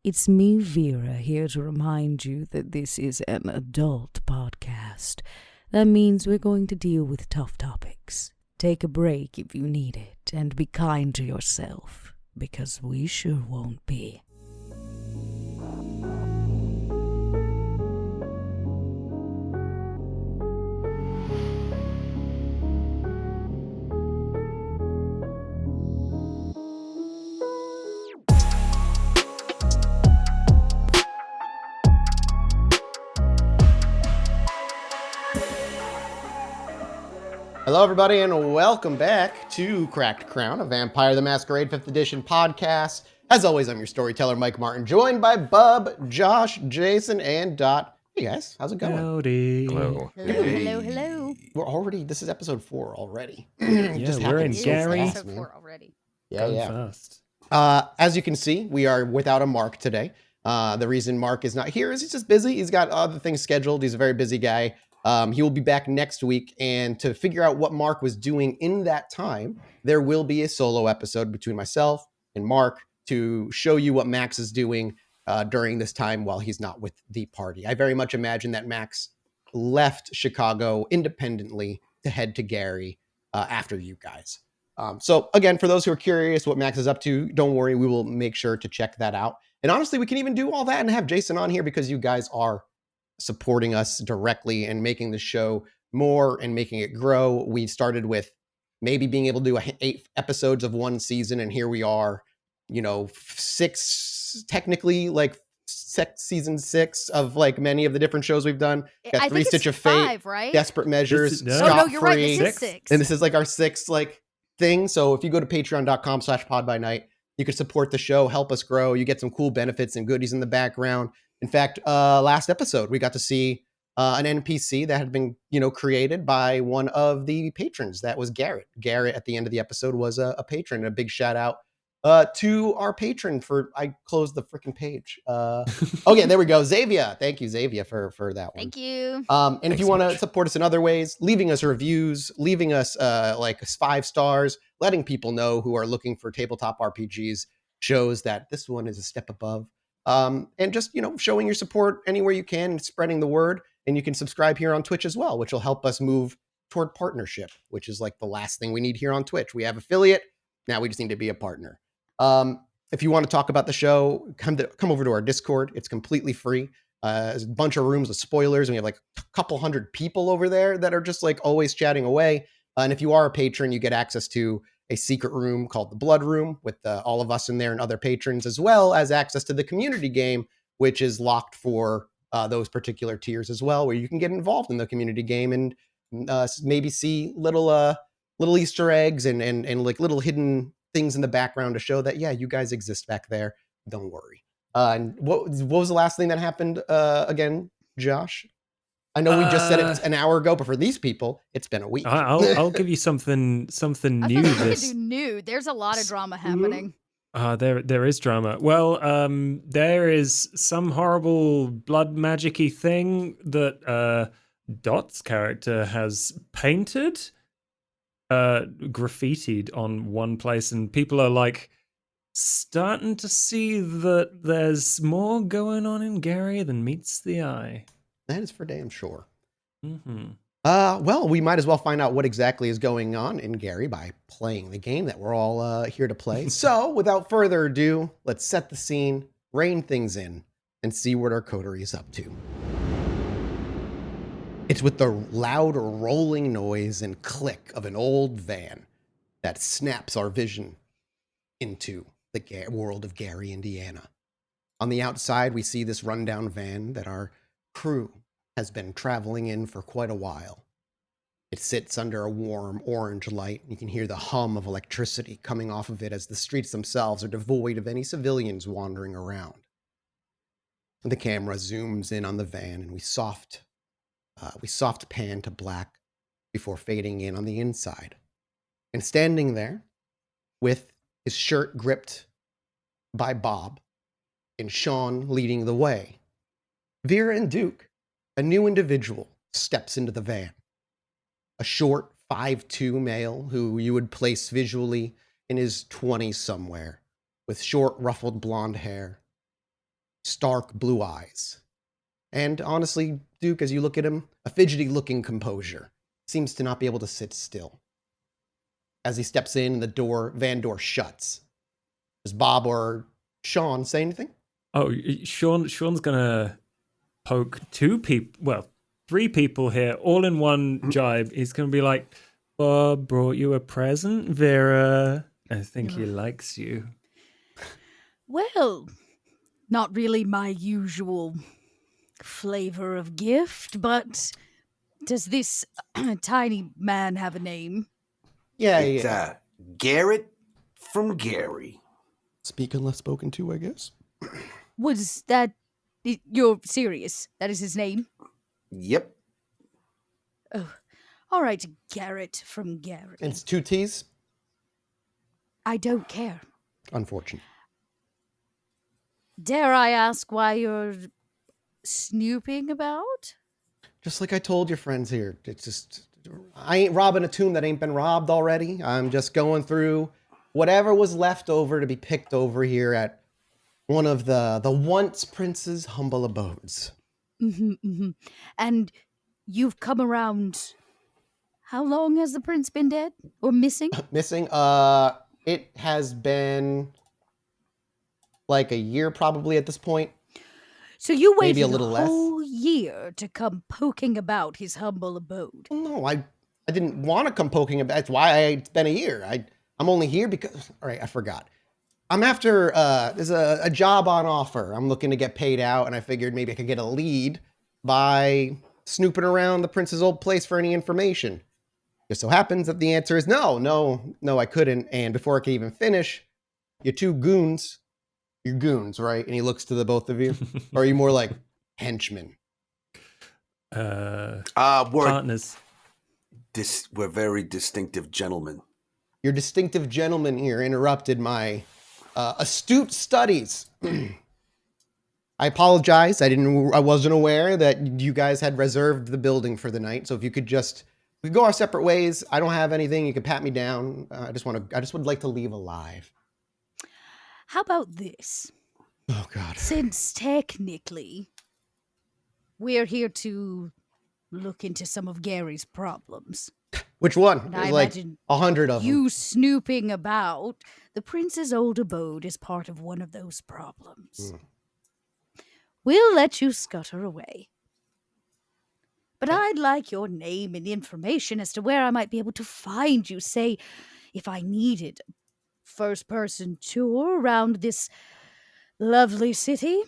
It's me, Vera, here to remind you that this is an adult podcast. That means we're going to deal with tough topics. Take a break if you need it, and be kind to yourself, because we sure won't be. Hello, everybody, and welcome back to Cracked Crown, a Vampire the Masquerade 5th Edition podcast. As always, I'm your storyteller, Mike Martin, joined by Bub, Josh, Jason, and Dot. Hey, guys, how's it going? Howdy. Hello. Hello. We're already, this is episode 4 already. Yeah, we're in Gary. Fast, man. Already. Yeah. Fast. As you can see, we are without a Mark today. The reason Mark is not here is he's just busy. He's got other things scheduled. He's a very busy guy. He will be back next week, and to figure out what Mark was doing in that time, there will be a solo episode between myself and Mark to show you what Max is doing during this time while he's not with the party. I very much imagine that Max left Chicago independently to head to Gary after you guys. So again, for those who are curious what Max is up to, don't worry, we will make sure to check that out. And honestly, we can even do all that and have Jason on here because you guys are supporting us directly and making the show more and making it grow. We started with maybe being able to do 8 episodes of one season, and here we are, 6, technically, like season 6 of like many of the different shows we've done. Got 3 Stitch of Fate, 5, right? Desperate Measures, no, you're right. This is 6. And this is like our 6th like thing. So if you go to patreon.com/podbynight, you can support the show, help us grow. You get some cool benefits and goodies in the background. In fact, last episode, we got to see an NPC that had been, created by one of the patrons. That was Garrett. Garrett, at the end of the episode, was a patron. And a big shout out to our patron for, I closed the freaking page. Okay, there we go. Xavier. Thank you, Xavier, for that one. Thank you. And if you want to support us in other ways, leaving us reviews, leaving us like 5 stars, letting people know who are looking for tabletop RPGs shows that this one is a step above. And just, showing your support anywhere you can and spreading the word. And you can subscribe here on Twitch as well, which will help us move toward partnership, which is like the last thing we need here on Twitch. We have affiliate. Now we just need to be a partner. If you want to talk about the show, come over to our Discord. It's completely free. There's a bunch of rooms with spoilers. And we have like a couple hundred people over there that are just like always chatting away. And if you are a patron, you get access to a secret room called the Blood Room with all of us in there and other patrons, as well as access to the community game, which is locked for those particular tiers as well, where you can get involved in the community game and maybe see little Easter eggs and like little hidden things in the background to show that, yeah, you guys exist back there. Don't worry. And what was the last thing that happened again, Josh? I know we just said it an hour ago, but for these people, it's been a week. I'll give you something new. There's a lot of drama happening. There is drama. Well, there is some horrible blood magic-y thing that Dot's character has painted, graffitied on one place, and people are like starting to see that there's more going on in Gary than meets the eye. That is for damn sure. Mm-hmm. Well, we might as well find out what exactly is going on in Gary by playing the game that we're all here to play. So, without further ado, let's set the scene, rein things in, and see what our coterie is up to. It's with the loud rolling noise and click of an old van that snaps our vision into the world of Gary, Indiana. On the outside, we see this rundown van that our crew has been traveling in for quite a while. It sits under a warm orange light. You can hear the hum of electricity coming off of it as the streets themselves are devoid of any civilians wandering around. And the camera zooms in on the van, and we soft pan to black before fading in on the inside. And standing there, with his shirt gripped by Bob and Sean leading the way, Vera and Duke, a new individual, steps into the van. A short 5'2" male who you would place visually in his 20s somewhere, with short ruffled blonde hair, stark blue eyes. And honestly, Duke, as you look at him, a fidgety-looking composure. Seems to not be able to sit still. As he steps in, the van door shuts. Does Bob or Sean say anything? Oh, Sean's gonna poke three people here, all in one jibe. He's gonna be like, Bob brought you a present, Vera. I think he likes you. Well, not really my usual flavor of gift, but does this tiny man have a name? Yeah, It's yeah. Garrett from Gary. Speak unless spoken to, I guess. Was that... You're serious? That is his name? Yep. Oh, all right, Garrett from Gary. It's 2 T's? I don't care. Unfortunate. Dare I ask why you're snooping about? Just like I told your friends here, it's just, I ain't robbing a tomb that ain't been robbed already. I'm just going through whatever was left over to be picked over here at one of the once prince's humble abodes. And you've come around... How long has the prince been dead? Or missing? Missing? It has been like a year probably at this point. So you Maybe waited a little less. whole year to come poking about his humble abode. No, I didn't want to come poking about. That's why it's been a year. I'm only here because... All right, I forgot. I'm after... there's a job on offer. I'm looking to get paid out, and I figured maybe I could get a lead by snooping around the prince's old place for any information. Just so happens that the answer is no, I couldn't. And before I could even finish, you're goons, right? And he looks to the both of you. Or are you more like henchmen? We're Partners. we're very distinctive gentlemen. Your distinctive gentleman here interrupted my astute studies. I apologize. I wasn't aware that you guys had reserved the building for the night. So if you could we could go our separate ways. I don't have anything. You can pat me down. I just would like to leave alive. How about this? Oh God. Since technically we're here to look into some of Gary's problems. Which one? And There's I like imagine 100 of them. you snooping about the prince's old abode is part of one of those problems. We'll let you scutter away. But I'd like your name and information as to where I might be able to find you. Say, if I needed a first-person tour around this lovely city.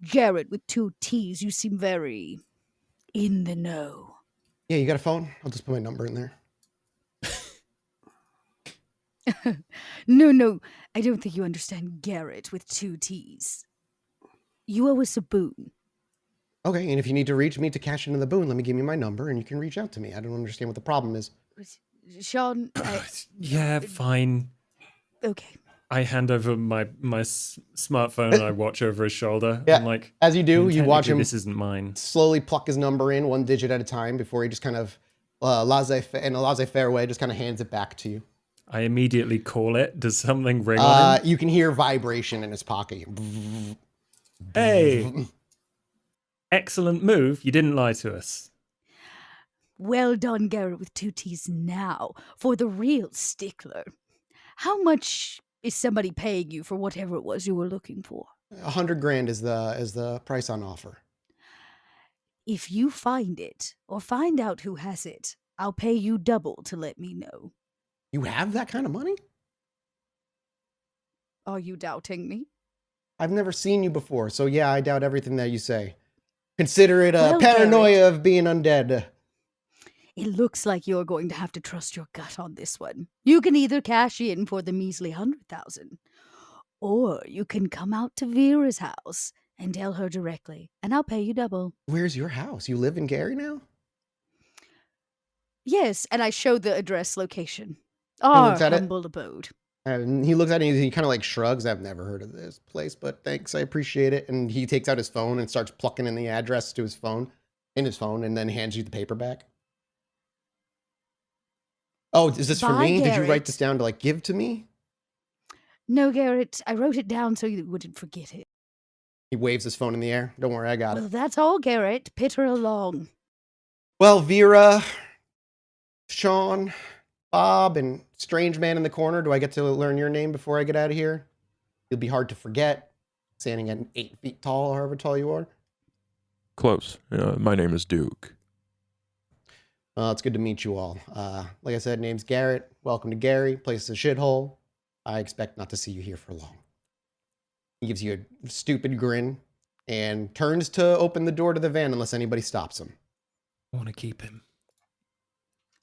Garrett with 2 T's, you seem very in the know. Yeah, you got a phone? I'll just put my number in there. No, I don't think you understand Garrett with 2 T's. You owe us a boon. Okay, and if you need to reach me to cash into the boon, let me give you my number and you can reach out to me. I don't understand what the problem is. Sean, Yeah, fine. okay. I hand over my smartphone and I watch over his shoulder. Yeah, I'm like, as you do, you watch technically him This isn't mine. slowly pluck his number in 1 digit at a time before he just kind of, in a laissez-faire way, just kind of hands it back to you. I immediately call it. Does something ring on him? You can hear vibration in his pocket. Hey, excellent move. You didn't lie to us. Well done, Garrett with 2 T's. Now, for the real stickler. How much is somebody paying you for whatever it was you were looking for? 100 grand is the price on offer. If you find it, or find out who has it, I'll pay you double to let me know. You have that kind of money? Are you doubting me? I've never seen you before, so yeah, I doubt everything that you say. Consider it a Well, paranoia Garrett, of being undead. it looks like you're going to have to trust your gut on this one. You can either cash in for the measly 100,000, or you can come out to Vera's house and tell her directly, and I'll pay you double. Where's your house? You live in Gary now? Yes, and I show the address location. looks Our at it. humble abode. And he looks at it and he kind of like shrugs. I've never heard of this place, but thanks. I appreciate it. And he takes out his phone and starts plucking in the address to his phone, and then hands you the paper back. Oh, is this for Bye, me? Did you write Garrett. this down to like give to me? No, Garrett, I wrote it down so you wouldn't forget it. He waves his phone in the air. Don't worry, I got it. Well, that's all, Garrett. Pitter along. Well, Vera, Sean, Bob, and strange man in the corner, do I get to learn your name before I get out of here? You'll be hard to forget, standing at 8 feet tall, however tall you are. Close. My name is Duke. Well, it's good to meet you all. Like I said, name's Garrett. Welcome to Gary. Place is a shithole. I expect not to see you here for long. He gives you a stupid grin and turns to open the door to the van unless anybody stops him. I want to keep him.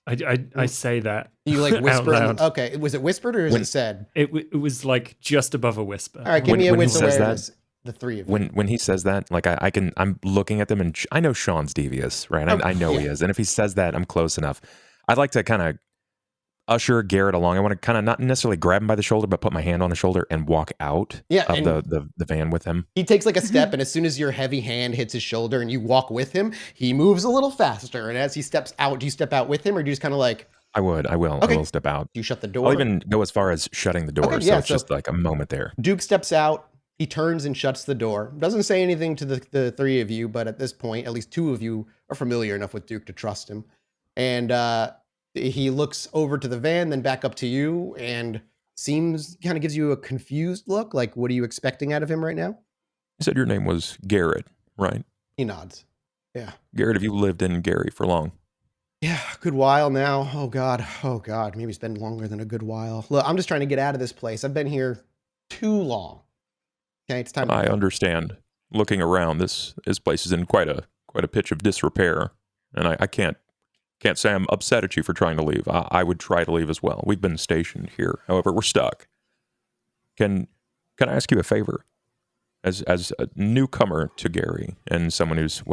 I say that. You like whisper? Out loud. Okay, was it whispered or is it said? It was like just above a whisper. All right, give me a when he wits says awareness. The three of you. When he says that, like I'm looking at them and I know Sean's devious, right? I know he is, and if he says that, I'm close enough. I'd like to kind of usher Garrett along. I want to kind of not necessarily grab him by the shoulder, but put my hand on his shoulder and walk out of the van with him. He takes like a step, and as soon as your heavy hand hits his shoulder and you walk with him, he moves a little faster. And as he steps out, do you step out with him, or do you just kind of like? I will. Okay. I will step out. Do you shut the door? I'll even go as far as shutting the door. Okay, so it's just like a moment there. Duke steps out. He turns and shuts the door. Doesn't say anything to the three of you, but at this point, at least two of you are familiar enough with Duke to trust him. And he looks over to the van, then back up to you, and kind of gives you a confused look. Like, what are you expecting out of him right now? You said your name was Garrett, right? He nods. Yeah. Garrett, have you lived in Gary for long? Yeah, a good while now. Oh God. Maybe it's been longer than a good while. Look, I'm just trying to get out of this place. I've been here too long. Okay, it's time. I understand. Looking around, this place is in quite a pitch of disrepair, and I can't say I'm upset at you for trying to leave. I would try to leave as well. We've been stationed here, however, we're stuck. Can I ask you a favor, as a newcomer to Gary and someone who's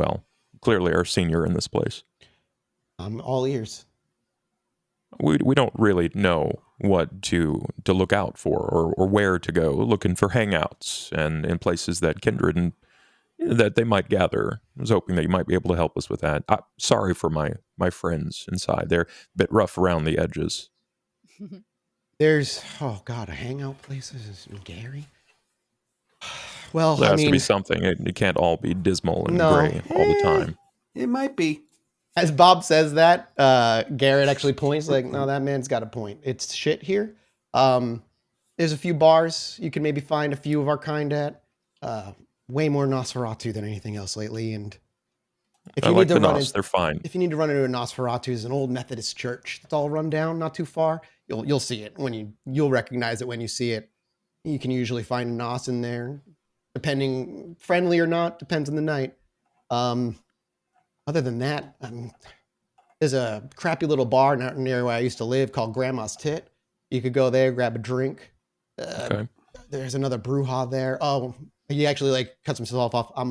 clearly our senior in this place? I'm all ears. We don't really know what to look out for or where to go, looking for hangouts and in places that kindred and that they might gather. I was hoping that you might be able to help us with that. Sorry for my friends inside. They're a bit rough around the edges. There's, a hangout places in Gary? Well, There has to be something. It can't all be dismal and gray all the time. It might be. As Bob says that, Garrett actually points like, no, that man's got a point. It's shit here. There's a few bars you can maybe find a few of our kind at. Way more Nosferatu than anything else lately. And if you need to run they're fine. If you need to run into a Nosferatu, it's an old Methodist church. It's all run down, not too far. You'll see it you'll recognize it when you see it. You can usually find a Nos in there, depending friendly or not, depends on the night. Other than that, there's a crappy little bar near where I used to live called Grandma's Tit. You could go there, grab a drink. Okay. There's another brouhaha there. Oh, he actually cuts himself off. I'm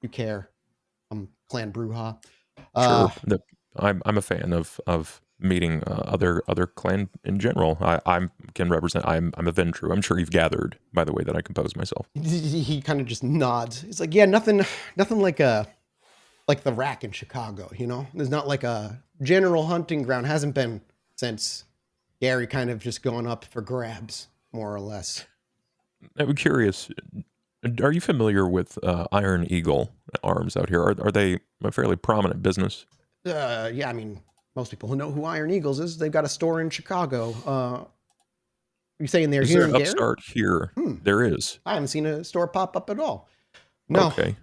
Clan Brouhaha. Sure. I'm a fan of meeting other clan in general. I can represent. I'm a Ventru. I'm sure you've gathered by the way that I compose myself. He kind of just nods. He's like, yeah, nothing like the rack in Chicago, There's not like a general hunting ground. Hasn't been since Gary kind of just going up for grabs, more or less. I'm curious, are you familiar with Iron Eagle arms out here? Are they a fairly prominent business? Yeah, I mean, most people who know who Iron Eagles is, they've got a store in Chicago. You're saying they're here in Gary? Upstart here? There is. I haven't seen a store pop up at all. No. Okay.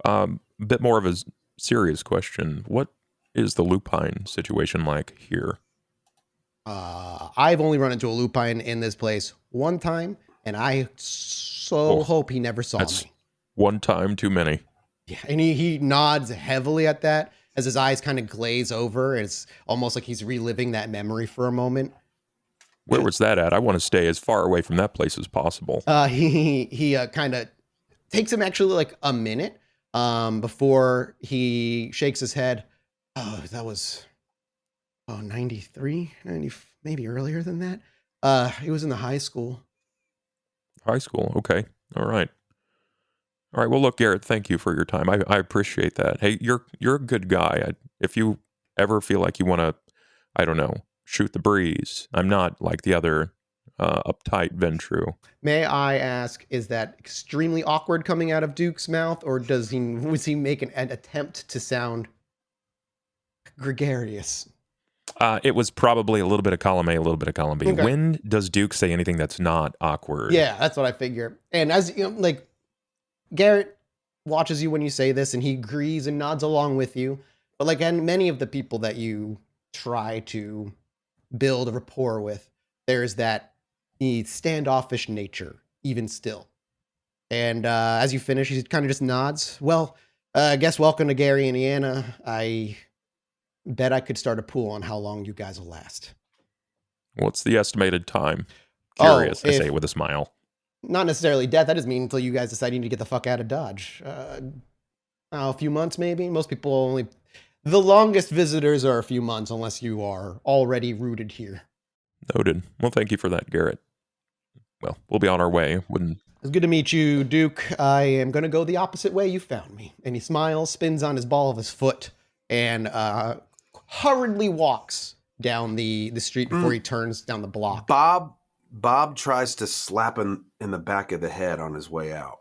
A bit more of a serious question. What is the lupine situation like here? I've only run into a lupine in this place one time, and I hope he never saw me. One time too many. Yeah, and he nods heavily at that as his eyes kind of glaze over. It's almost like he's reliving that memory for a moment. Where was that at? I want to stay as far away from that place as possible. He kind of takes him actually like a minute before he shakes his head. Oh, that was 93, 90, maybe earlier than that. He was in the high school. High school, okay. All right. Well, look, Garrett, thank you for your time. I appreciate that. Hey, you're a good guy. If you ever feel like you want to, I don't know, shoot the breeze, I'm not like the other uptight Ventru. May I ask, is that extremely awkward coming out of Duke's mouth, or was he make an attempt to sound gregarious? It was probably a little bit of column A, a little bit of column B. Okay. When does Duke say anything that's not awkward? Yeah, that's what I figure. And as you know, like, Garrett watches you when you say this, and he agrees and nods along with you. But like, and many of the people that you try to build a rapport with, there's that standoffish nature, even still. And as you finish, he kind of just nods. Well, I guess welcome to Gary, Indiana. I bet I could start a pool on how long you guys will last. What's the estimated time? Curious, I if- say with a smile. Not necessarily death. I just mean until you guys decide you need to get the fuck out of Dodge. A few months, maybe. Most people only... The longest visitors are a few months, unless you are already rooted here. Noted. Well, thank you for that, Garrett. Well, we'll be on our way when... It's good to meet you, Duke. I am going to go the opposite way you found me. And he smiles, spins on his ball of his foot, and hurriedly walks down the street before he turns down the block. Bob tries to slap him in the back of the head on his way out.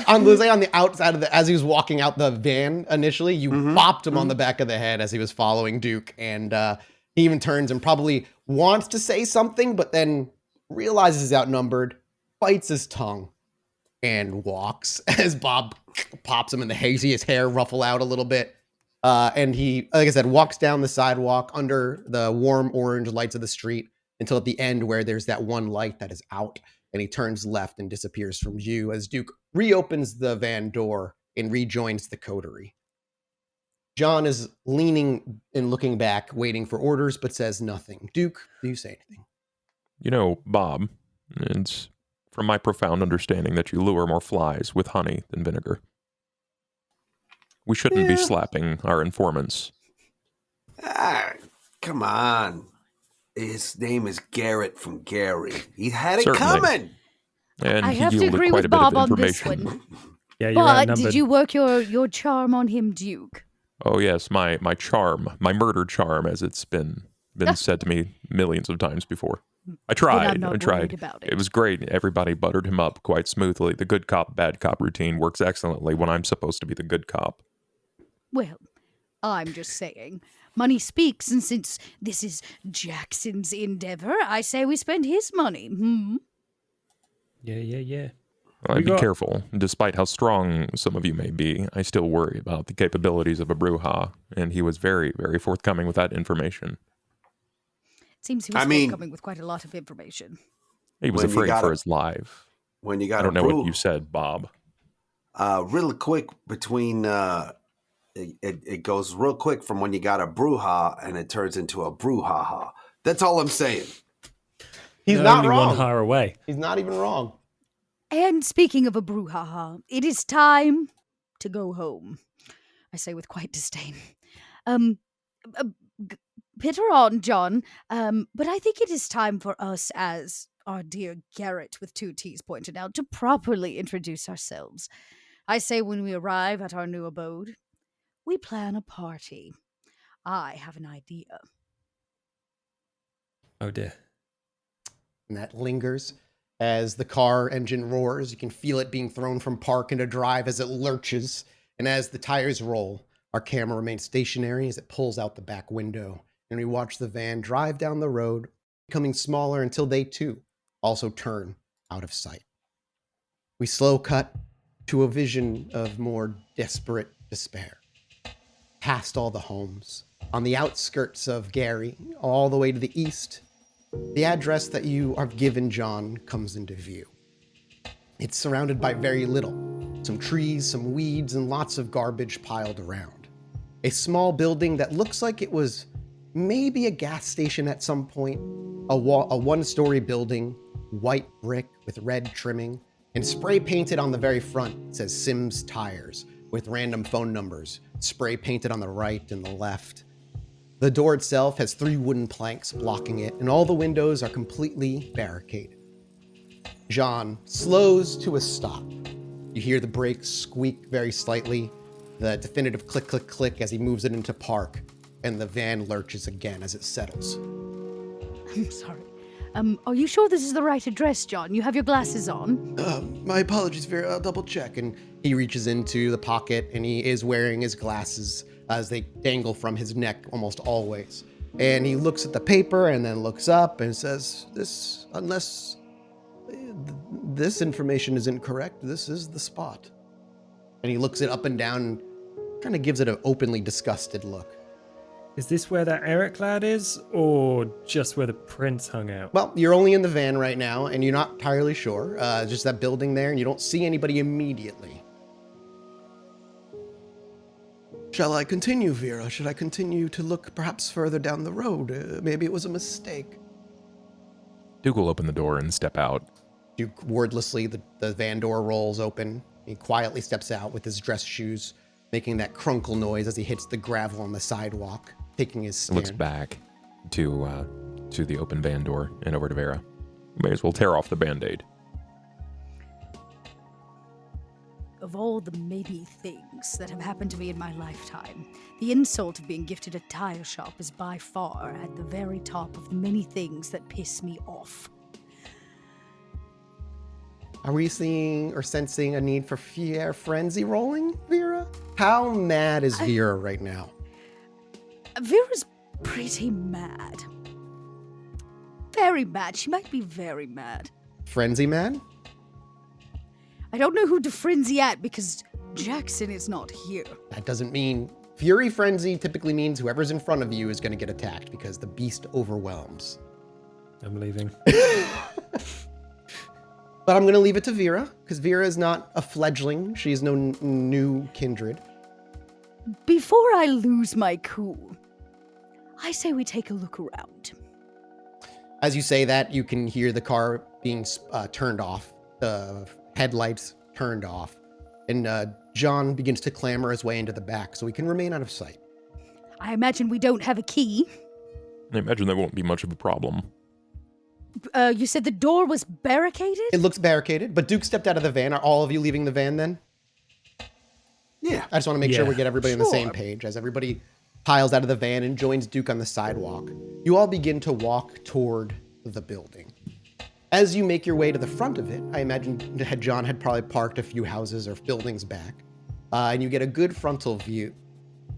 On the outside of as he was walking out the van initially, you bopped him on the back of the head as he was following Duke, and he even turns and probably wants to say something, but then realizes he's outnumbered, bites his tongue, and walks as Bob pops him in the haze. His hair ruffle out a little bit. And he, like I said, walks down the sidewalk under the warm orange lights of the street until at the end where there's that one light that is out, and he turns left and disappears from view as Duke reopens the van door and rejoins the coterie. John is leaning and looking back, waiting for orders, but says nothing. Duke, do you say anything? You know, Bob, it's from my profound understanding that you lure more flies with honey than vinegar. We shouldn't be slapping our informants. Come on. His name is Garrett from Gary. He had it Certainly. coming. And I he have to yielded agree quite with a bit Bob of on this information. one. Yeah, you're But outnumbered. did you work your charm on him, Duke? Oh yes, my charm, my murder charm, as it's been said to me millions of times before. I tried. I'm not I tried. worried about it. It was great. Everybody buttered him up quite smoothly. The good cop, bad cop routine works excellently when I'm supposed to be the good cop. Well, I'm just saying. Money speaks, and since this is Jackson's endeavor, I say we spend his money. Yeah. Well, We I'd be got- careful. Despite how strong some of you may be, I still worry about the capabilities of a Bruja, and he was very, very forthcoming with that information. It seems he was forthcoming with quite a lot of information. He was When you afraid got for a- his life. When you got I don't a know brew, what you said, Bob. real quick between it goes real quick from when you got a brouhaha and it turns into a brouhaha. That's all I'm saying. He's They're not only wrong. one hire away. He's not even wrong. And speaking of a brouhaha, it is time to go home. I say with quite disdain. Pitter on, John. But I think it is time for us, as our dear Garrett with 2 T's pointed out, to properly introduce ourselves. I say when we arrive at our new abode, we plan a party. I have an idea. Oh dear. And that lingers as the car engine roars. You can feel it being thrown from park into drive as it lurches. And as the tires roll, our camera remains stationary as it pulls out the back window. And we watch the van drive down the road, becoming smaller until they too also turn out of sight. We slow cut to a vision of more desperate despair. Past all the homes, on the outskirts of Gary, all the way to the east, the address that you have given John comes into view. It's surrounded by very little. Some trees, some weeds, and lots of garbage piled around. A small building that looks like it was maybe a gas station at some point. A one-story building, white brick with red trimming, and spray painted on the very front it says Sims Tires with random phone numbers, spray painted on the right and the left. The door itself has 3 wooden planks blocking it, and all the windows are completely barricaded. John slows to a stop. You hear the brakes squeak very slightly, the definitive click, click, click as he moves it into park, and the van lurches again as it settles. I'm sorry. Are you sure this is the right address, John? You have your glasses on. My apologies, Vera. I'll double check. And he reaches into the pocket, and he is wearing his glasses as they dangle from his neck almost always. And he looks at the paper and then looks up and says, unless this information isn't correct, this is the spot. And he looks it up and down and kind of gives it an openly disgusted look. Is this where that Eric lad is, or just where the prince hung out? Well, you're only in the van right now, and you're not entirely sure. Just that building there, and you don't see anybody immediately. Shall I continue, Vera? Should I continue to look perhaps further down the road? Maybe it was a mistake. Duke will open the door and step out. Duke, wordlessly, the van door rolls open. He quietly steps out with his dress shoes, making that crunkle noise as he hits the gravel on the sidewalk, taking his stand. Looks back to the open van door and over to Vera. May as well tear off the Band-Aid. Of all the maybe things that have happened to me in my lifetime, the insult of being gifted a tire shop is by far at the very top of the many things that piss me off. Are we seeing or sensing a need for fear frenzy rolling, Vera? How mad is Vera right now? Vera's pretty mad. Very mad. She might be very mad. Frenzy mad? I don't know who to frenzy at because Jackson is not here. That doesn't mean... Fury frenzy typically means whoever's in front of you is going to get attacked because the beast overwhelms. I'm leaving. But I'm going to leave it to Vera, because Vera is not a fledgling. She is no new kindred. Before I lose my cool, I say we take a look around. As you say that, you can hear the car being turned off, the headlights turned off, and John begins to clamber his way into the back so he can remain out of sight. I imagine we don't have a key. I imagine that won't be much of a problem. You said the door was barricaded? It looks barricaded, but Duke stepped out of the van. Are all of you leaving the van then? Yeah. I just want to make sure we Yeah. get everybody on the same page. As everybody piles out of the van and joins Duke on the sidewalk, you all begin to walk toward the building. As you make your way to the front of it, I imagine John had probably parked a few houses or buildings back, and you get a good frontal view.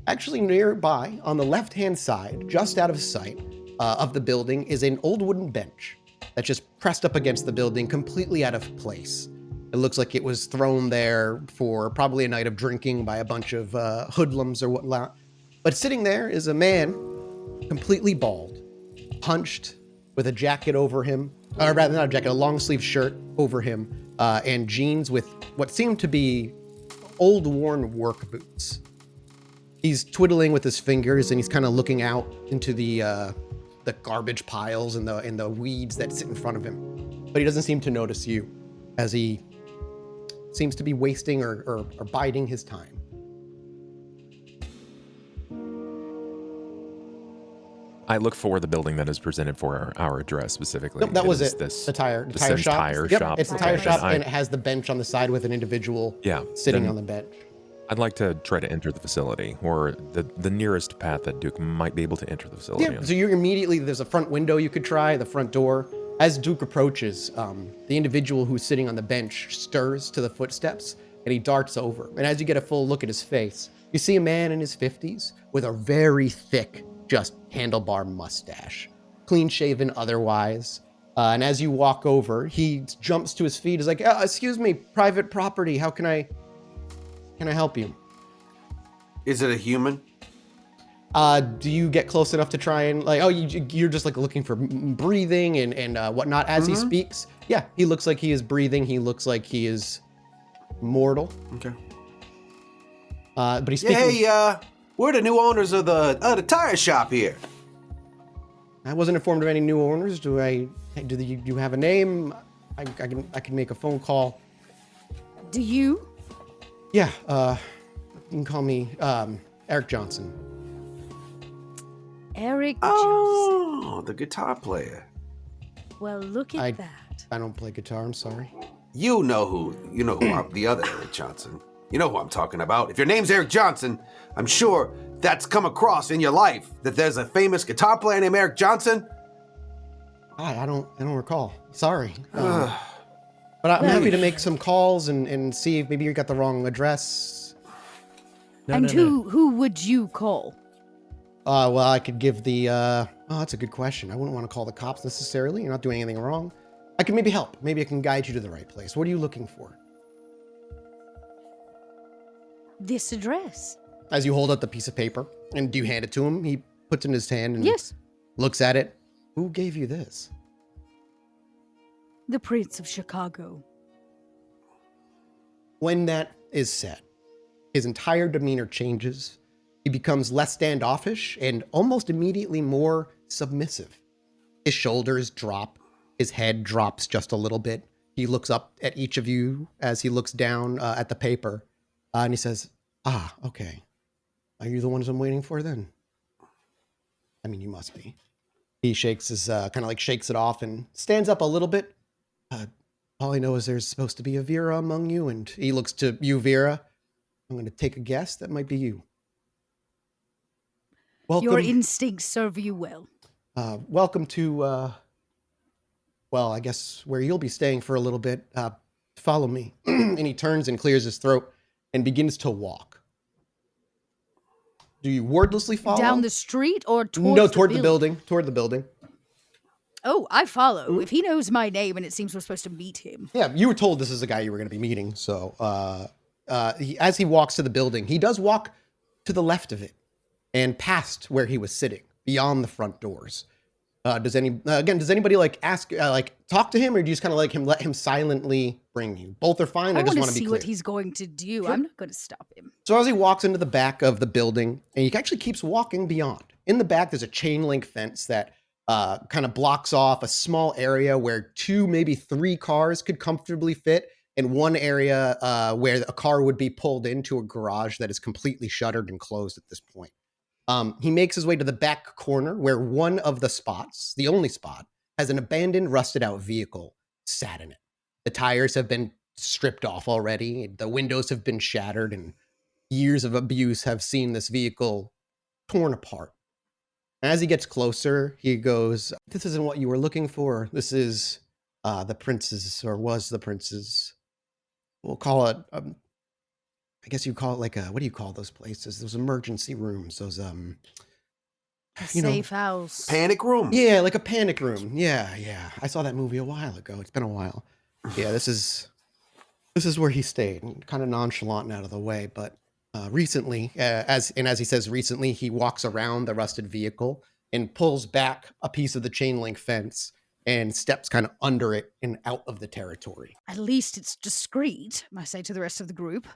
Actually, nearby, on the left-hand side, just out of sight of the building, is an old wooden bench that's just pressed up against the building, completely out of place. It looks like it was thrown there for probably a night of drinking by a bunch of hoodlums or whatnot. But sitting there is a man, completely bald, hunched, with a jacket over him, or rather not a jacket, a long-sleeve shirt over him, and jeans with what seem to be old, worn work boots. He's twiddling with his fingers, and he's kind of looking out into the garbage piles and the weeds that sit in front of him. But he doesn't seem to notice you, as he seems to be wasting or biding his time. I look for the building that is presented for our address specifically. Nope, that was is it. This, The tire Sims shop. Tire Yep, shop. it's the tire Okay, shop, then and it has the bench on the side with an individual sitting then on the bench. I'd like to try to enter the facility, or the nearest path that Duke might be able to enter the facility. Yeah, so you're immediately, there's a front window you could try, the front door. As Duke approaches, the individual who's sitting on the bench stirs to the footsteps, and he darts over. And as you get a full look at his face, you see a man in his 50s with a very thick, just handlebar mustache. Clean shaven otherwise. And as you walk over, he jumps to his feet. He's like, excuse me, private property. How can I help you? Is it a human? Do you get close enough to try and you're just like looking for breathing and whatnot as he speaks? Yeah, he looks like he is breathing. He looks like he is mortal. Okay. But he's speaking. Hey, we're the new owners of the tire shop here. I wasn't informed of any new owners. Do you have a name? I can make a phone call. Do you? Yeah, you can call me Eric Johnson. Eric Johnson. Oh, the guitar player. Well, look at that. I don't play guitar. I'm sorry. You know who I'm, the other Eric Johnson. You know who I'm talking about. If your name's Eric Johnson, I'm sure that's come across in your life that there's a famous guitar player named Eric Johnson. I don't recall. Sorry. But I'm happy to make some calls and see if maybe you got the wrong address. And who would you call? Well, I could give the, that's a good question. I wouldn't want to call the cops necessarily. You're not doing anything wrong. I can maybe help. Maybe I can guide you to the right place. What are you looking for? This address. As you hold up the piece of paper, and do you hand it to him? He puts it in his hand and Yes. looks at it. Who gave you this? The Prince of Chicago. When that is said, his entire demeanor changes. He becomes less standoffish and almost immediately more submissive. His shoulders drop. His head drops just a little bit. He looks up at each of you as he looks down at the paper. And he says, okay. Are you the ones I'm waiting for then? I mean, you must be. He shakes his, kind of like shakes it off and stands up a little bit. All I know is there's supposed to be a Vera among you. And he looks to you, Vera. I'm going to take a guess. That might be you. Welcome. Your instincts serve you well. Welcome to, well, I guess where you'll be staying for a little bit. Follow me. And he turns and clears his throat and begins to walk. Do you wordlessly follow? Down the street or toward the building? Toward the building. Oh, I follow. If he knows my name and it seems we're supposed to meet him. Yeah, you were told this is the guy you were going to be meeting. So as he walks to the building, he does walk to the left of it and past where he was sitting, beyond the front doors. Does anybody like ask, talk to him, or do you just kind of like let him silently bring you? Both are fine. I just want to be see clear. what he's going to do. Sure. I'm not going to stop him. So as he walks into the back of the building, and he actually keeps walking beyond. In the back, there's a chain link fence that kind of blocks off a small area where 2, maybe 3 cars could comfortably fit, and one area where a car would be pulled into a garage that is completely shuttered and closed at this point. He makes his way to the back corner where one of the spots, the only spot, has an abandoned, rusted out vehicle sat in it. The tires have been stripped off already. The windows have been shattered, and years of abuse have seen this vehicle torn apart. As he gets closer, he goes, "This isn't what you were looking for. This is the prince's, or was the prince's. We'll call it, I guess you call it like what do you call those places? Those emergency rooms, those, A safe house. Panic room. Yeah, like a panic room. Yeah. I saw that movie a while ago. It's been a while. Yeah, this is where he stayed, kind of nonchalant and out of the way. But recently, as he says recently, he walks around the rusted vehicle and pulls back a piece of the chain link fence and steps kind of under it and out of the territory. At least it's discreet, I say to the rest of the group.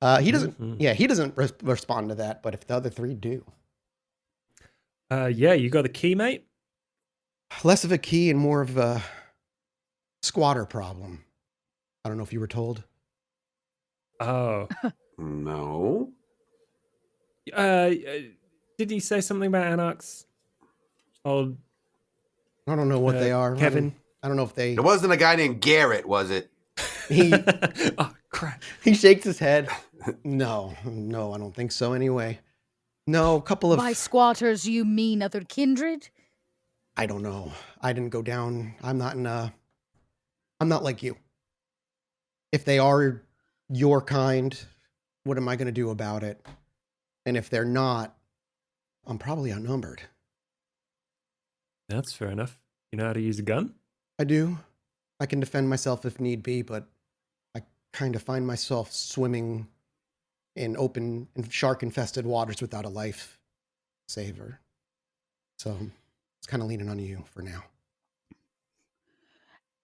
He doesn't. Yeah, he doesn't respond to that. But if the other 3 do, Yeah, you got the key, mate? less of a key and more of a squatter problem. I don't know if you were told. Oh. No. Did he say something about Anarchs? Oh, I don't know what they are, Kevin. I don't know if they. It wasn't a guy named Garrett, was it? He oh crap. he shakes his head. No, I don't think so. Anyway, no, a couple of. By squatters, you mean other kindred? I don't know. I didn't go down. I'm not like you. If they are your kind, what am I going to do about it? And if they're not, I'm probably outnumbered. That's fair enough. You know how to use a gun? I do. I can defend myself if need be, but I kind of find myself swimming in open and shark-infested waters without a life saver. So it's kind of leaning on you for now.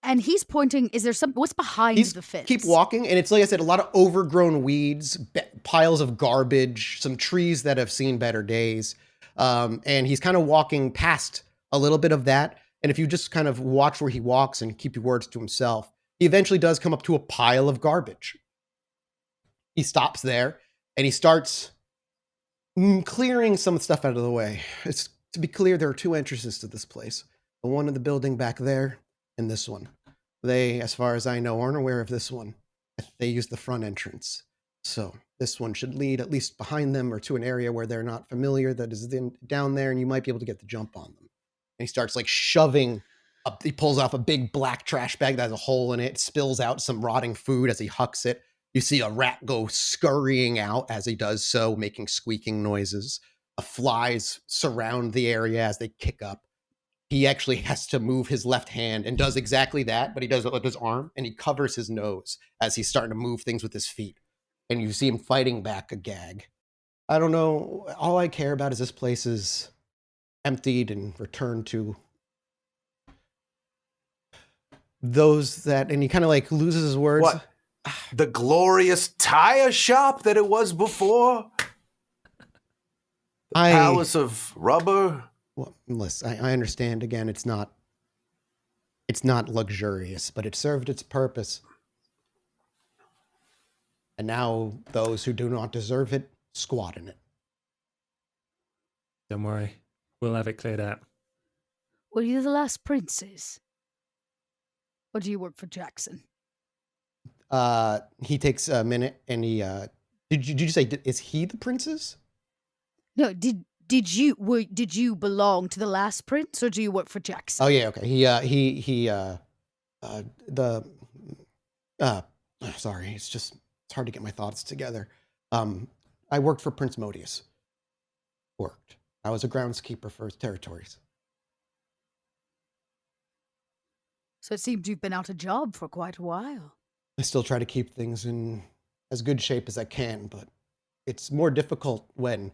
And he's pointing, is there what's behind the fence? Keep walking, and it's like I said, a lot of overgrown weeds, piles of garbage, some trees that have seen better days. And he's kind of walking past a little bit of that. And if you just kind of watch where he walks and keep your words to himself, he eventually does come up to a pile of garbage. He stops there and he starts clearing some stuff out of the way. It's to be clear, there are 2 entrances to this place. The one in the building back there and this one. They, as far as I know, aren't aware of this one. They use the front entrance. So this one should lead at least behind them or to an area where they're not familiar that is down there, and you might be able to get the jump on them. he starts like shoving up. He pulls off a big black trash bag that has a hole in it, spills out some rotting food as he hucks it. You see a rat go scurrying out as he does so, making squeaking noises. Flies surround the area as they kick up. He actually has to move his left hand and does exactly that, but he does it with his arm, and he covers his nose as he's starting to move things with his feet. And you see him fighting back a gag. I don't know. All I care about is this place is emptied and returned to those that, and he kind of like loses his words. What? The glorious tire shop that it was before? The palace of rubber? Well, listen, I understand. Again, it's not luxurious, but it served its purpose. And now those who do not deserve it squat in it. Don't worry. We'll have it cleared out. Were you the last princes? Or do you work for Jackson? He takes a minute and he, did you say, is he the princess? No, did you belong to the last prince, or do you work for Jackson? Oh yeah, okay. Sorry, it's hard to get my thoughts together. I worked for Prince Modius. I was a groundskeeper for his territories. So it seems you've been out of job for quite a while. I still try to keep things in as good shape as I can, but it's more difficult when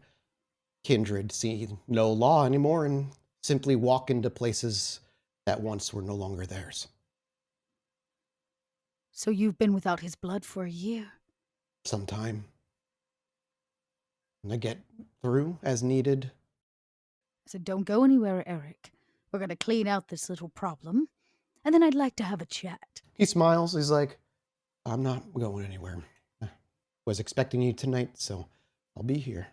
kindred see no law anymore and simply walk into places that once were no longer theirs. So you've been without his blood for a year? Sometime. And I get through as needed. So don't go anywhere, Eric. We're going to clean out this little problem, and then I'd like to have a chat. He smiles. He's like, I'm not going anywhere. Was expecting you tonight, so I'll be here.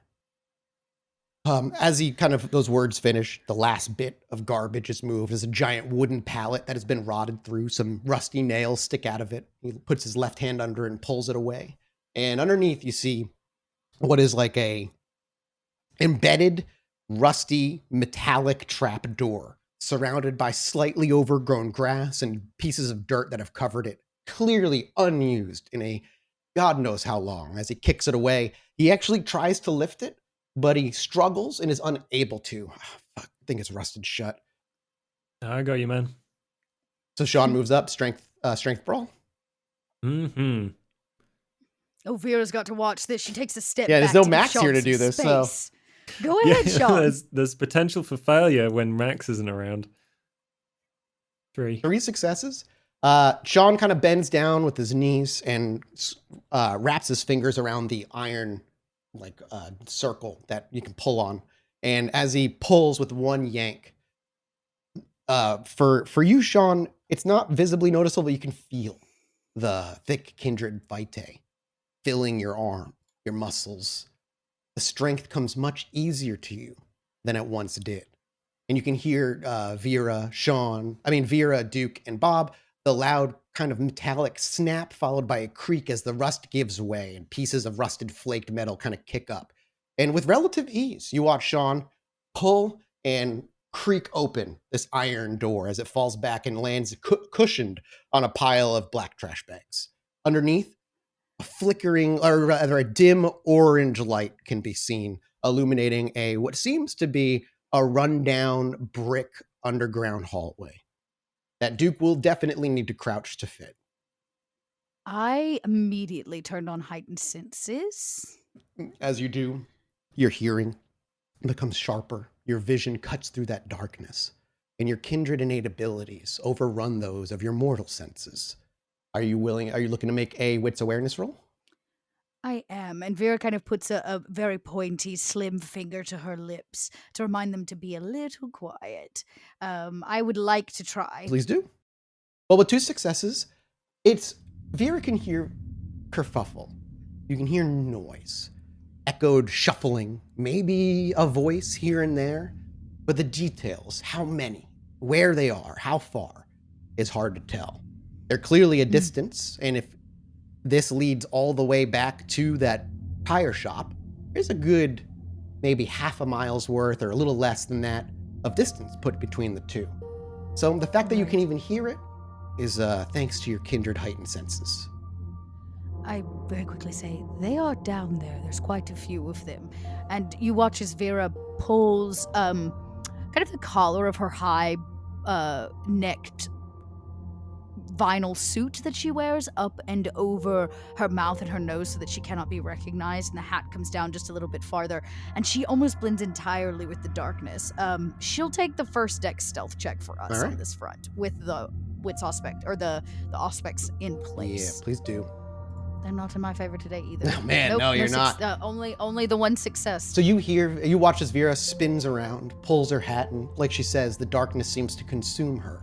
As he those words finish, the last bit of garbage is moved. There's a giant wooden pallet that has been rotted through. Some rusty nails stick out of it. He puts his left hand under it and pulls it away. And underneath you see what is like a embedded, rusty, metallic trap door surrounded by slightly overgrown grass and pieces of dirt that have covered it, clearly unused in a God knows how long. As he kicks it away, he actually tries to lift it, but he struggles and is unable to. I think it's rusted shut. I got you, man. So Sean moves up, strength brawl. Mm-hmm. Oh, Vera's got to watch this. She takes a step Yeah, back. there's no to Max give here Sean to do some this, so. space. Go ahead, Sean. There's potential for failure when Max isn't around. 3 successes. Sean kind of bends down with his knees and wraps his fingers around the iron circle that you can pull on. And as he pulls with one yank, for you, Sean, it's not visibly noticeable, but you can feel the thick kindred vitae filling your arm, your muscles. The strength comes much easier to you than it once did. And you can hear Vera, Duke, and Bob, the loud kind of metallic snap followed by a creak as the rust gives way and pieces of rusted flaked metal kind of kick up. And with relative ease, you watch Sean pull and creak open this iron door as it falls back and lands cushioned on a pile of black trash bags. Underneath, a flickering, or rather a dim orange light can be seen, illuminating what seems to be a rundown brick underground hallway that Duke will definitely need to crouch to fit. I immediately turned on heightened senses. As you do, your hearing becomes sharper, your vision cuts through that darkness, and your kindred innate abilities overrun those of your mortal senses. Are you looking to make a wits awareness roll? I am, and Vera kind of puts a very pointy, slim finger to her lips to remind them to be a little quiet. I would like to try. Please do. Well, with 2 successes, Vera can hear kerfuffle. You can hear noise, echoed shuffling, maybe a voice here and there, but the details, how many, where they are, how far, is hard to tell. They're clearly a distance, and if this leads all the way back to that tire shop, there's a good maybe half a mile's worth or a little less than that of distance put between the two. So the fact that you can even hear it is thanks to your kindred heightened senses. I very quickly say, they are down there. There's quite a few of them. And you watch as Vera pulls kind of the collar of her high necked vinyl suit that she wears up and over her mouth and her nose so that she cannot be recognized, and the hat comes down just a little bit farther, and she almost blends entirely with the darkness. She'll take the first deck stealth check for us on this front with the aspect, or the aspects in place. Yeah, please do. They're not in my favor today either. Oh, man, no, you're not. Only the one success. So you watch as Vera spins around, pulls her hat, and like she says, the darkness seems to consume her.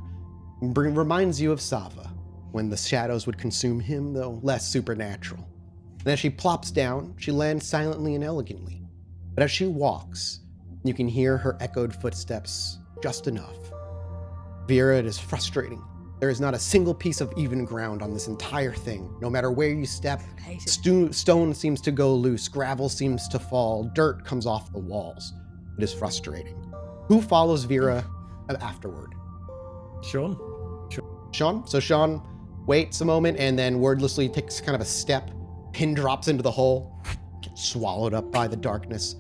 Reminds you of Sava, when the shadows would consume him, though less supernatural. And as she plops down, she lands silently and elegantly. But as she walks, you can hear her echoed footsteps just enough. Vera, it is frustrating. There is not a single piece of even ground on this entire thing. No matter where you step, stone seems to go loose, gravel seems to fall, dirt comes off the walls. It is frustrating. Who follows Vera afterward? Sean? Sean? So Sean waits a moment and then wordlessly takes kind of a step, pin drops into the hole, gets swallowed up by the darkness,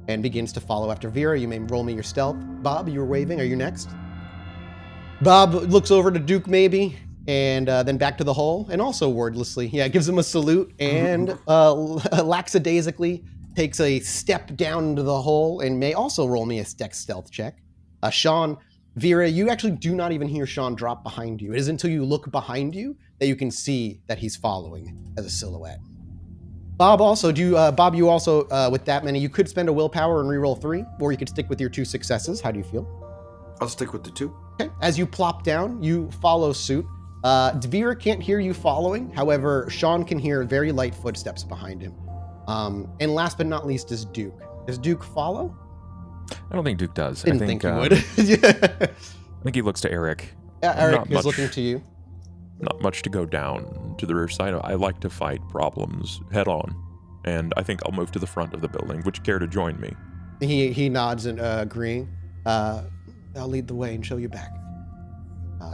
and begins to follow after Vera. You may roll me your stealth. Bob, you were waving. Are you next? Bob looks over to Duke maybe, and then back to the hole, and also wordlessly, gives him a salute, and lackadaisically takes a step down into the hole, and may also roll me a dex stealth check. Sean, Vera, you actually do not even hear Sean drop behind you. It is until you look behind you that you can see that he's following as a silhouette. Bob, also, you also, with that many, you could spend a willpower and reroll 3, or you could stick with your 2 successes. How do you feel? I'll stick with the 2. Okay. As you plop down, you follow suit. Vera can't hear you following. However, Sean can hear very light footsteps behind him. And last but not least is Duke. Does Duke follow? I don't think Duke does. Didn't think he would. I think he looks to Eric. Yeah, Eric is looking to you. Not much to go down to the rear side. I like to fight problems head on, and I think I'll move to the front of the building. Would you care to join me? He nods and agreeing. I'll lead the way and show you back.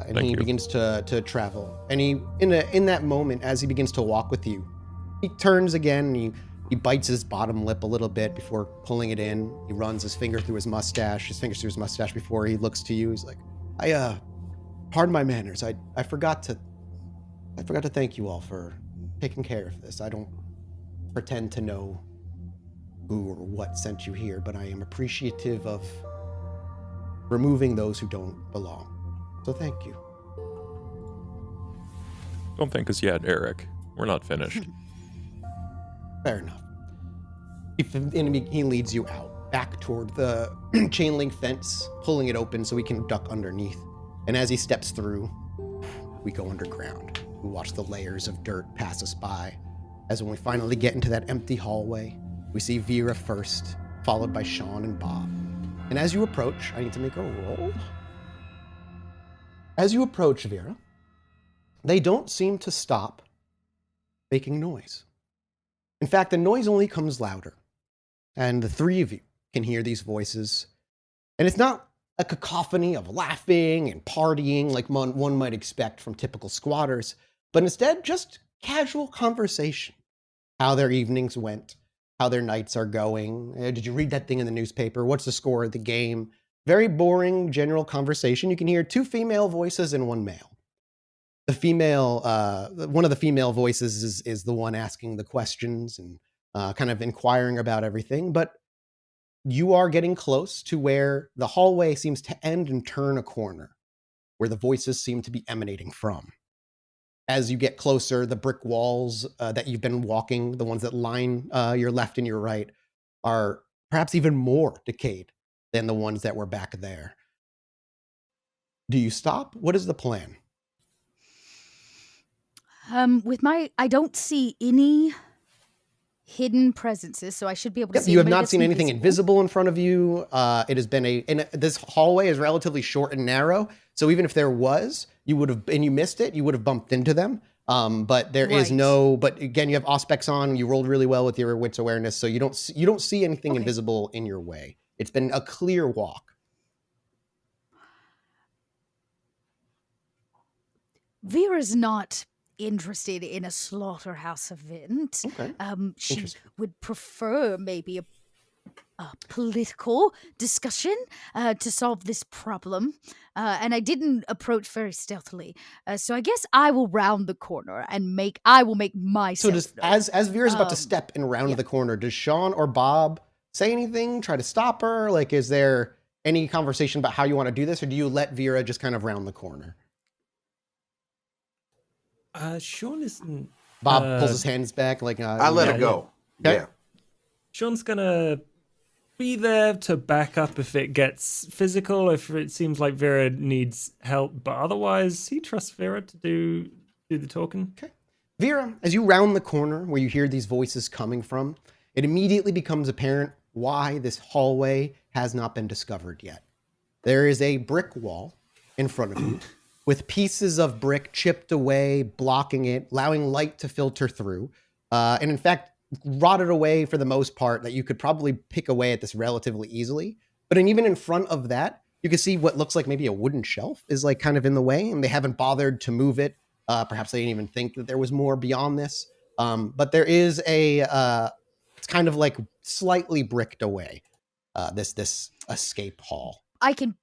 And he begins to travel. And in that moment, as he begins to walk with you, he turns again and he bites his bottom lip a little bit before pulling it in. He runs his fingers through his mustache before he looks to you. He's like, pardon my manners. I forgot to thank you all for taking care of this. I don't pretend to know who or what sent you here, but I am appreciative of removing those who don't belong. So thank you. Don't thank us yet, Eric. We're not finished. Fair enough. He leads you out, back toward the chain link fence, pulling it open so we can duck underneath. And as he steps through, we go underground. We watch the layers of dirt pass us by. As when we finally get into that empty hallway, we see Vera first, followed by Sean and Bob. And as you approach, I need to make a roll. As you approach Vera, they don't seem to stop making noise. In fact, the noise only comes louder. And the three of you can hear these voices. And it's not a cacophony of laughing and partying like one might expect from typical squatters, but instead just casual conversation. How their evenings went, how their nights are going. Did you read that thing in the newspaper? What's the score of the game? Very boring general conversation. You can hear two female voices and one male. The female, one of the female voices is the one asking the questions and kind of inquiring about everything. But you are getting close to where the hallway seems to end and turn a corner, where the voices seem to be emanating from. As you get closer, the brick walls that you've been walking, the ones that line your left and your right, are perhaps even more decayed than the ones that were back there. Do you stop? What is the plan? I don't see any hidden presences, so I should be able to see. You have not seen anything invisible in front of you. It has been this hallway is relatively short and narrow, so even if there was, you would have, and you missed it, you would have bumped into them. But there is no. But again, you have Auspex on. You rolled really well with your wits awareness, so you don't see anything invisible in your way. It's been a clear walk. Vera's not interested in a slaughterhouse event. Okay. She Interesting. would prefer maybe a political discussion to solve this problem. And I didn't approach very stealthily. So I guess I will round the corner and I will make myself So does known. as Vera's about to Um, step and round yeah. the corner, does Sean or Bob say anything, try to stop her? Like, is there any conversation about how you want to do this, or do you let Vera just kind of round the corner? Sean isn't. Bob pulls his hands back, like I let yeah, it go. Okay. Yeah. Sean's gonna be there to back up if it gets physical, if it seems like Vera needs help, but otherwise he trusts Vera to do the talking. Okay. Vera, as you round the corner where you hear these voices coming from, it immediately becomes apparent why this hallway has not been discovered yet. There is a brick wall in front of you with pieces of brick chipped away, blocking it, allowing light to filter through. And in fact, rotted away for the most part, that you could probably pick away at this relatively easily. But even in front of that, you can see what looks like maybe a wooden shelf is like kind of in the way, and they haven't bothered to move it. Perhaps they didn't even think that there was more beyond this. But there is it's kind of like slightly bricked away, this escape hall. I can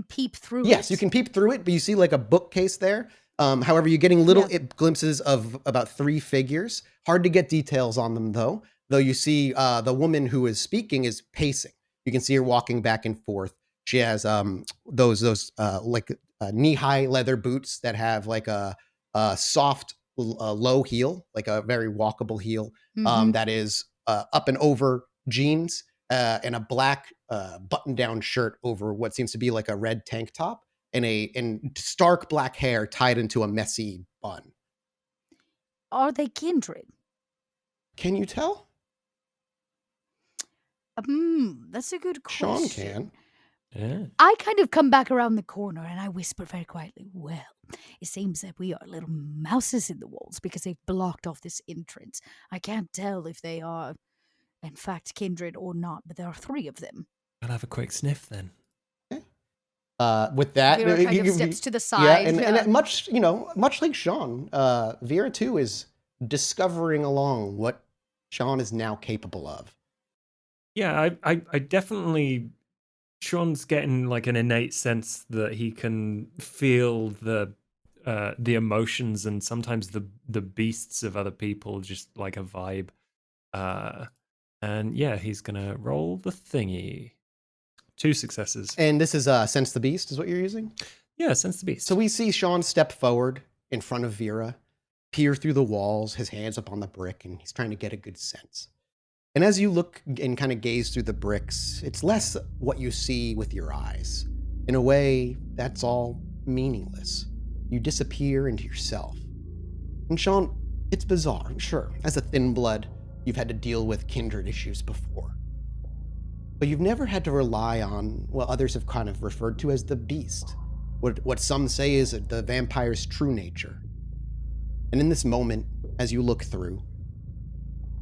peep through. Yes, it. you can peep through it, but you see like a bookcase there. However, you're getting little glimpses of about 3 figures. Hard to get details on them, though you see the woman who is speaking is pacing. You can see her walking back and forth. She has those knee-high leather boots that have like a soft low heel, like a very walkable heel, that is up and over jeans, and a black button-down shirt over what seems to be like a red tank top, and stark black hair tied into a messy bun. Are they kindred? Can you tell? That's a good question. Sean can. Yeah. I kind of come back around the corner and I whisper very quietly, well, it seems that we are little mouses in the walls because they've blocked off this entrance. I can't tell if they are, in fact, kindred or not, but there are 3 of them. I'll have a quick sniff then. With that, Vera kind of steps to the side. and much like Sean, Vera too is discovering along what Sean is now capable of. Yeah, I definitely. Sean's getting like an innate sense that he can feel the emotions and sometimes the beasts of other people, just like a vibe. And yeah, he's gonna roll the thingy. 2 successes. And this is Sense the Beast, is what you're using? Yeah, sense the beast. So we see Sean step forward in front of Vera, peer through the walls, his hands up on the brick, and he's trying to get a good sense. And as you look and kind of gaze through the bricks, it's less what you see with your eyes. In a way, that's all meaningless. You disappear into yourself. And Sean, it's bizarre, I'm sure. As a thin blood, you've had to deal with kindred issues before. But you've never had to rely on what others have kind of referred to as the beast. What some say is the vampire's true nature. And in this moment, as you look through,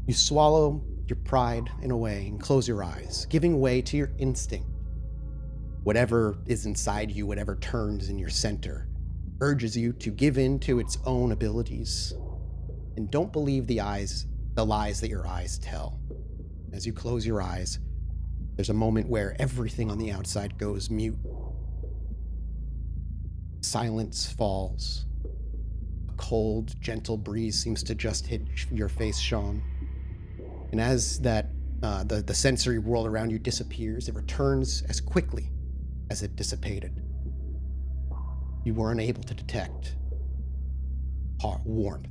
you swallow your pride in a way and close your eyes, giving way to your instinct. Whatever is inside you, whatever turns in your center, urges you to give in to its own abilities. And don't believe the lies that your eyes tell. As you close your eyes, there's a moment where everything on the outside goes mute. Silence falls. A cold, gentle breeze seems to just hit your face, Sean. And as that the sensory world around you disappears, it returns as quickly as it dissipated. You were unable to detect warmth,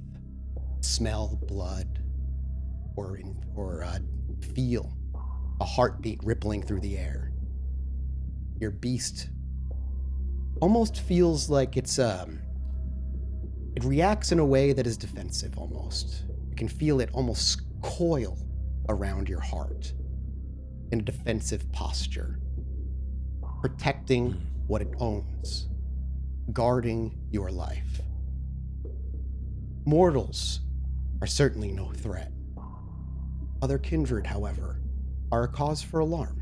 smell blood, or feel a heartbeat rippling through the air. Your beast almost feels like it reacts in a way that is defensive almost. You can feel it almost coil around your heart in a defensive posture, protecting what it owns, guarding your life. Mortals are certainly no threat. Other kindred, however, are a cause for alarm.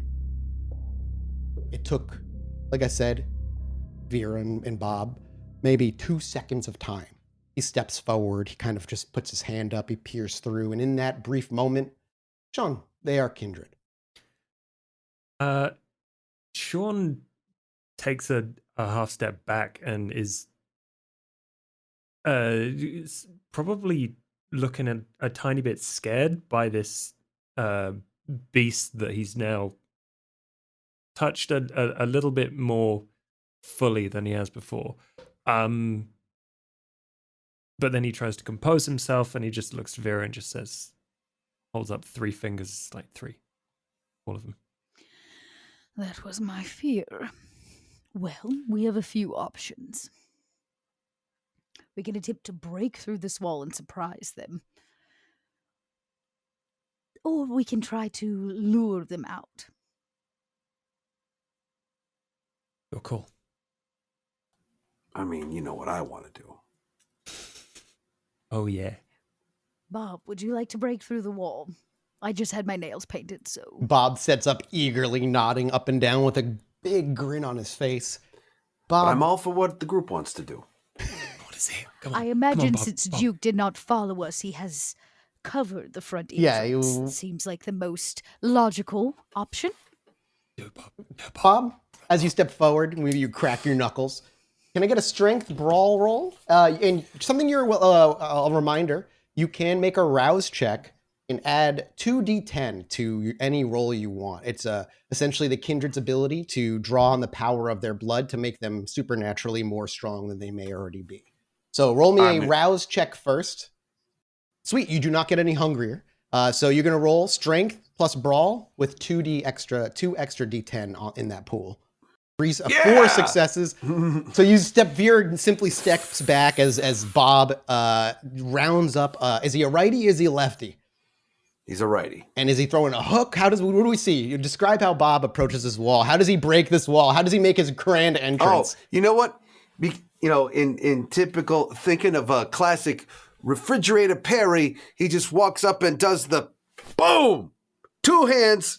It took, like I said, Vera and Bob, maybe 2 seconds of time He steps forward. He kind of just puts his hand up. He peers through. And in that brief moment, Sean, they are kindred. Sean takes a half step back and is probably looking a tiny bit scared by this beast that he's now touched a little bit more fully than he has before. But then he tries to compose himself and he just looks to Vera and just says, holds up 3 fingers, like 3. All of them. That was my fear. Well, we have a few options. We can attempt to break through this wall and surprise them. Or we can try to lure them out. Your call. I mean, you know what I want to do. Oh, yeah. Bob, would you like to break through the wall? I just had my nails painted, so... Bob sets up eagerly, nodding up and down with a big grin on his face. But Bob, I'm all for what the group wants to do. What is it? Come on. I imagine Bob, since Bob. Duke did not follow us, he has covered the front Yeah, entrance. Seems like the most logical option. Do it, Bob. Do it, Bob. Bob, as you step forward, maybe you crack your knuckles. Can I get a strength brawl roll? And something a reminder, you can make a rouse check and add 2d10 to any roll you want. It's essentially the kindred's ability to draw on the power of their blood to make them supernaturally more strong than they may already be. So roll me a rouse check first. Sweet, you do not get any hungrier. So you're going to roll strength plus brawl with 2 extra d10 in that pool. 4 successes. So you Vera simply steps back as Bob rounds up. Is he a righty? Is he a lefty? He's a righty. And is he throwing a hook? What do we see? You describe how Bob approaches this wall. How does he break this wall? How does he make his grand entrance? Oh, you know what? In typical thinking of a classic refrigerator parry, he just walks up and does the boom. 2 hands,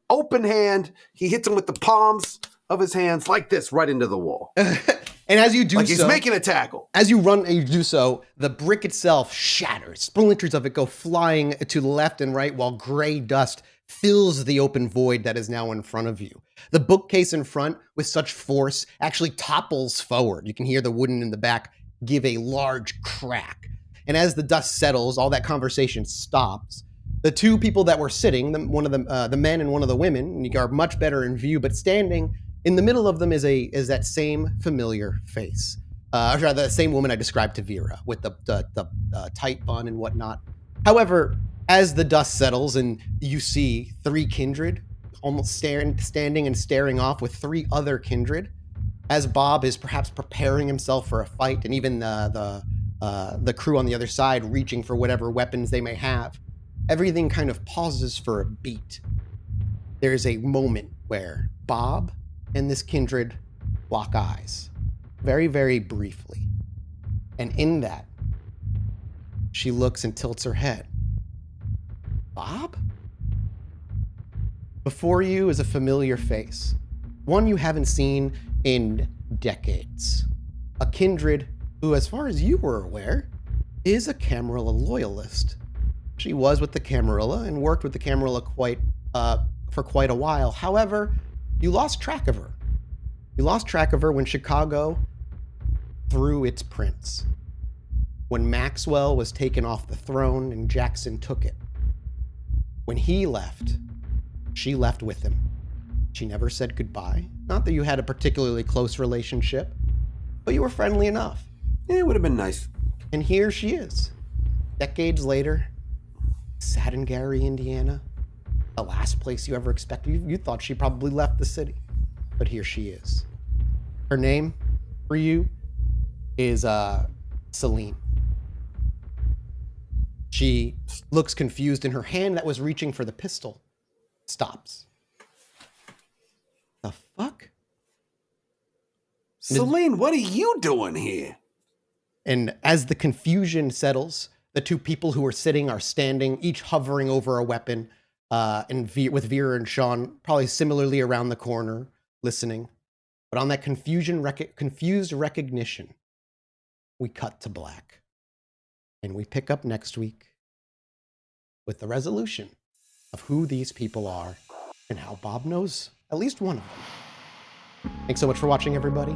open hand. He hits him with the palms of his hands like this right into the wall. And as you do like he's making a tackle. As you run and you do so, the brick itself shatters. Splinters of it go flying to the left and right while gray dust fills the open void that is now in front of you. The bookcase in front, with such force, actually topples forward. You can hear the wooden in the back give a large crack. And as the dust settles, all that conversation stops. The 2 people that were sitting, one of the men and one of the women, are much better in view, but standing in the middle of them is that same familiar face. Or rather, the same woman I described to Vera with the tight bun and whatnot. However, as the dust settles and you see 3 kindred almost standing and staring off with 3 other kindred, as Bob is perhaps preparing himself for a fight, and even the crew on the other side reaching for whatever weapons they may have, everything kind of pauses for a beat. There's a moment where Bob and this kindred lock eyes, very, very briefly. And in that, she looks and tilts her head. Bob? Before you is a familiar face, one you haven't seen in decades. A kindred who, as far as you were aware, is a Camarilla loyalist. She was with the Camarilla and worked with the Camarilla for quite a while. However, you lost track of her. You lost track of her when Chicago threw its prince. When Maxwell was taken off the throne and Jackson took it. When he left, she left with him. She never said goodbye. Not that you had a particularly close relationship, but you were friendly enough. It would have been nice. And here she is, decades later, Gary, Indiana. The last place you ever expected. You thought she probably left the city, but here she is. Her name for you is Celine. She looks confused, and her hand that was reaching for the pistol stops. The fuck? Celine, what are you doing here? And as the confusion settles, the 2 people who are sitting are standing, each hovering over a weapon, with Vera and Sean probably similarly around the corner, listening. But on that confused recognition, we cut to black. And we pick up next week with the resolution of who these people are and how Bob knows at least one of them. Thanks so much for watching, everybody.